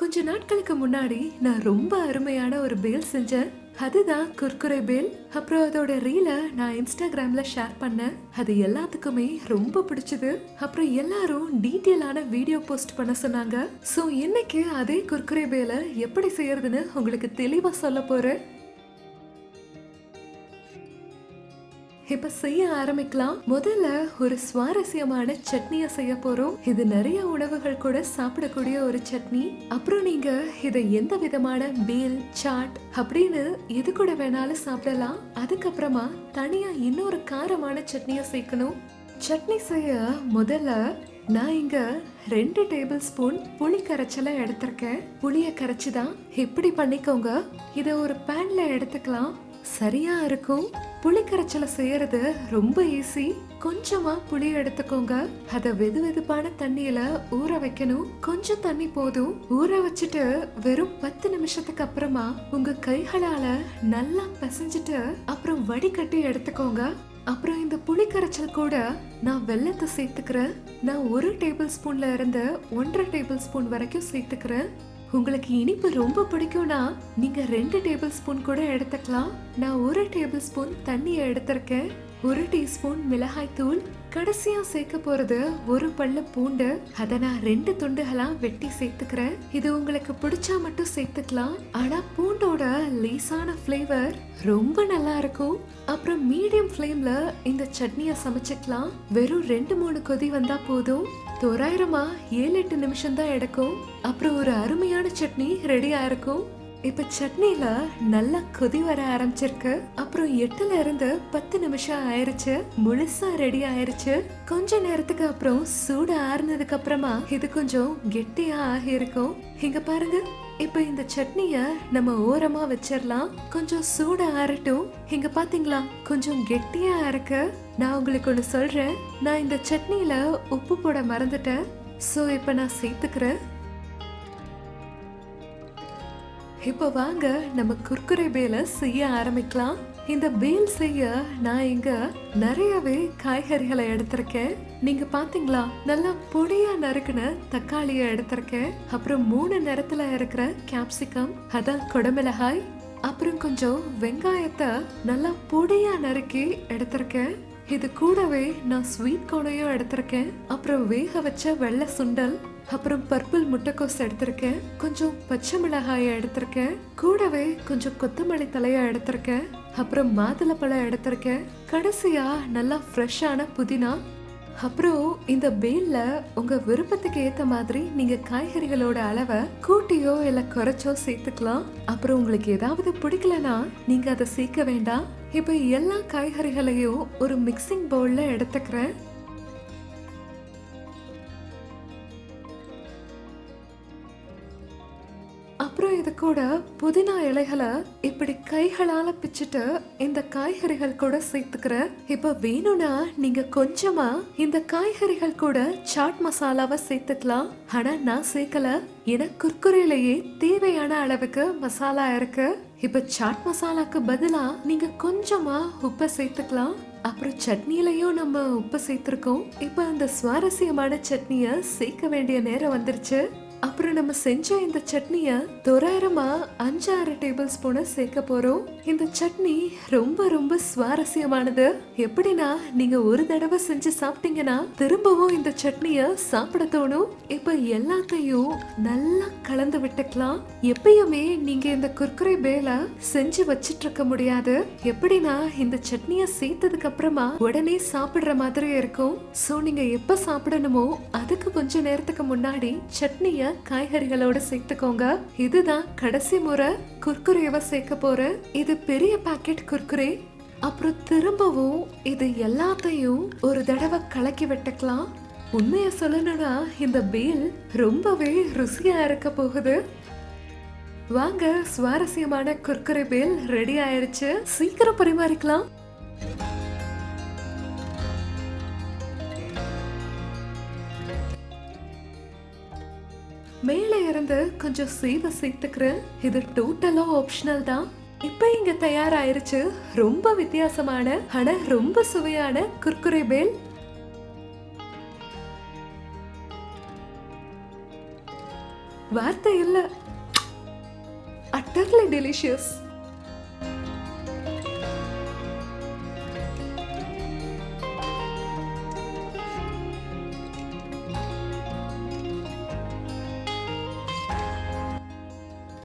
கொஞ்ச நாட்களுக்கு முன்னாடி நான் ரொம்ப அருமையான ஒரு பேல் செஞ்சேன். அதுதான் குர்குரே பேல். அப்புறம் அதோட ரீல நான் இன்ஸ்டாகிராம்ல ஷேர் பண்ணேன். அது எல்லாத்துக்குமே ரொம்ப பிடிச்சது. அப்புறம் எல்லாரும் டீட்டெயிலான வீடியோ போஸ்ட் பண்ண சொன்னாங்க. சோ இன்னைக்கு அதே குர்குரே பேல எப்படி செய்யறதுன்னு உங்களுக்கு தெளிவா சொல்ல போறேன். இப்ப செய்ய ஆரம்பிக்கலாம். முதல்ல ஒரு சுவாரஸ்யமான சட்னியை செய்ய போறோம். இது நிறைய உணவுகள் கூட சாப்பிடக்கூடிய ஒரு சட்னி. அப்புறம் நீங்க இதை எந்த விதமான பேல், சாட் அப்படின்னு எது கூட வேணாலும் சாப்பிடலாம். அதுக்கப்புறமா தனியா இன்னொரு காரமான சட்னியை சேர்க்கணும். சட்னி செய்ய முதல்ல நான் இங்க 2 டேபிள் ஸ்பூன் புளி கரைச்சலை எடுத்திருக்கேன். புளிய கரைச்சுதான் இப்படி பண்ணிக்கோங்க. இதை ஒரு பேன்ல எடுத்துக்கலாம். சரியா இருக்கும். புளி கரைச்சலை செய்யறது ரொம்ப ஈஸி. கொஞ்சமா புளி எடுத்துக்கோங்க. அத வெது வெதுப்பான தண்ணியில ஊற வைக்கணும். கொஞ்சம் தண்ணி போதும். ஊற வச்சுட்டு வெறும் 10 நிமிஷத்துக்கு அப்புறமா உங்க கைகளால நல்லா பிசைஞ்சிட்டு அப்புறம் வடிகட்டி எடுத்துக்கோங்க. அப்புறம் இந்த புளி கரைச்சல் கூட நான் வெல்லத்தை சேர்த்துக்கிறேன். நான் 1 டேபிள் ஸ்பூன்ல இருந்து 1.5 டேபிள் ஸ்பூன் வரைக்கும் சேர்த்துக்கிறேன். உங்களுக்கு இனிப்பு ரொம்ப பிடிக்கும்னா நீங்க 2 டேபிள் ஸ்பூன் கூட எடுத்துக்கலாம். நான் 1 டேபிள் ஸ்பூன் தண்ணியை எடுத்திருக்கேன். 1 டீஸ்பூன் மிளகாய் தூள். கடைசியா சேர்க்க போறது 1 பல்லு பூண்டு. அத நான் 2 துண்டுகளா வெட்டி சேர்த்துக்கிறேன். இது உங்களுக்கு பிடிச்சா மட்டும் சேர்த்துக்கலாம். ஆனா பூண்டோட லேசான ஃபிளேவர் ரொம்ப நல்லா இருக்கும். அப்புறம் மீடியம் ஃப்ளேம்ல இந்த சட்னியை சமைச்சுக்கலாம். வெறும் 2-3 கொதி வந்தா போதும். தோராயிரமா 7-8 நிமிஷம் தான் எடுக்கும். அப்புறம் ஒரு அருமையான சட்னி ரெடியா இருக்கும். இப்ப சட்னில நல்லா கொதி வர ஆரம்பிச்சிருக்கு. அப்புறம் 8ல இருந்து 10 நிமிஷம் ஆயிருச்சு. முழுசா ரெடி ஆயிருச்சு. கொஞ்ச நேரத்துக்கு அப்புறம் சூடு ஆறுனதுக்கு அப்புறமா இது கொஞ்சம் கெட்டியா ஆகி இருக்கும். இங்க பாருங்க. இப்ப இந்த சட்னிய நம்ம ஓரமா வச்சிடலாம். கொஞ்சம் சூடு ஆறட்டும். இங்க பாத்தீங்களா கொஞ்சம் கெட்டியா இருக்கு. நான் உங்களுக்கு ஒண்ணு சொல்றேன். நான் இந்த சட்னில உப்பு போட மறந்துட்டேன். சோ இப்ப நான் சேர்த்துக்கிறேன். இப்ப வாங்க நம்ம குர்குரே பேல செய்ய ஆரம்பிக்கலாம். இந்த பேல் செய்ய நான் இங்க நிறையவே காய்கறிகளை எடுத்திருக்கேன். நீங்க பாத்தீங்களா நல்லா பொடியா நறுக்குன தக்காளியை எடுத்திருக்கேன். அப்புறம் 3 நிறத்துல இருக்கிற கேப்சிகம், அதான் குடமிளகாய். அப்புறம் கொஞ்சம் வெங்காயத்தை நல்லா பொடியா நறுக்கி எடுத்திருக்கேன். இது கூடவே நான் ஸ்வீட் கார்னையும் எடுத்திருக்கேன். அப்புறம் வேக வச்ச வெள்ளை சுண்டல், அப்புறம் பர்பிள் முட்டைக்கோஸ் எடுத்திருக்கேன். கொஞ்சம் பச்சை மிளகாய எடுத்திருக்கேன். கூடவே கொஞ்சம் கொத்தமல்லி தலைய எடுத்திருக்கேன். அப்புறம் மாதுளப்பழம் எடுத்திருக்கேன். கடைசியா நல்லா ஃப்ரெஷ்ஷான புதினா. அப்புறம் இந்த பேல்ல உங்க விருப்பத்துக்கு ஏத்த மாதிரி நீங்க காய்கறிகளோட அளவை கூட்டியோ இல்ல குறைச்சோ சேர்த்துக்கலாம். அப்புறம் உங்களுக்கு ஏதாவது பிடிக்கலனா நீங்க அதை சேர்க்க வேண்டாம். இப்ப எல்லா காய்கறிகளையும் ஒரு மிக்சிங் பவுல்ல எடுத்துக்கிறேன். அப்புறம் இது கூட புதினா இலைகளை இப்படி கைகளால பிச்சுட்டு இந்த காய்கறிகள் கூட சேர்த்துக்கிறேன். இப்ப வேணும்னா நீங்க கொஞ்சமா இந்த காய்கறிகள் கூட சாட் மசாலாவை சேர்த்துக்கலாம். ஆனா நான் சேர்க்கல. ஏன்னா குர்குரேலயே தேவையான அளவுக்கு மசாலா இருக்கு. இப்ப சாட் மசாலாக்கு பதிலா நீங்க கொஞ்சமா உப்பை சேர்த்துக்கலாம். அப்புறம் சட்னிலையும் நம்ம உப்பு சேர்த்திருக்கோம். இப்ப அந்த சுவாரஸ்யமான சட்னிய சேர்க்க வேண்டிய நேரம் வந்துருச்சு. அப்புறம் நம்ம செஞ்ச இந்த சட்னிய தோராயிரமா 5-6 டேபிள் ஸ்பூனை சேர்க்க போறோம். இந்த சட்னி ரொம்ப ரொம்ப சுவாரஸ்யமானது. எப்படின்னா நீங்க ஒரு தடவை செஞ்சு சாப்பிட்டீங்கன்னா திரும்பவும் இந்த சட்னிய சாப்பிட தோணும். இப்ப எல்லாத்தையும் நல்லா கலந்து விட்டுக்கலாம். எப்பயுமே நீங்க இந்த குர்குரே பேல செஞ்சு வச்சிட்டு இருக்க முடியாது. எப்படின்னா இந்த சட்னிய சேர்த்ததுக்கு அப்புறமா உடனே சாப்பிடுற மாதிரி இருக்கும். சோ நீங்க எப்ப சாப்பிடணுமோ அதுக்கு கொஞ்ச நேரத்துக்கு முன்னாடி சட்னிய காய்கறிகளோட சேர்த்துக்கோங்க. இதுதான் கடைசி முறை குர்குரேவை சேர்க்க போறேன். இது பெரிய பாக்கெட் குர்குரே. அப்புறம் திரும்பவும் இது எல்லாத்தையும் ஒரு தடவை கலக்கி விட்டுக்கலாம். உண்மைய சொல்லணும்னா இந்த பேல் ரொம்பவே ருசியா இருக்க போகுது. வாங்க, சுவாரஸ்யமான குர்குரே பேல் ரெடி ஆயிருச்சு. சீக்கிரம் பரிமாறிக்கலாம். மேலே இருந்து கொஞ்சம் சீவை சேர்த்துக்கிறேன். இது டோட்டலா ஆப்ஷனல் தான். இப்ப இங்க தயாராயிருச்சு ரொம்ப வித்தியாசமான ஆனா ரொம்ப சுவையான குர்குரே பேல். வார்த்தை இல்ல. utterly delicious.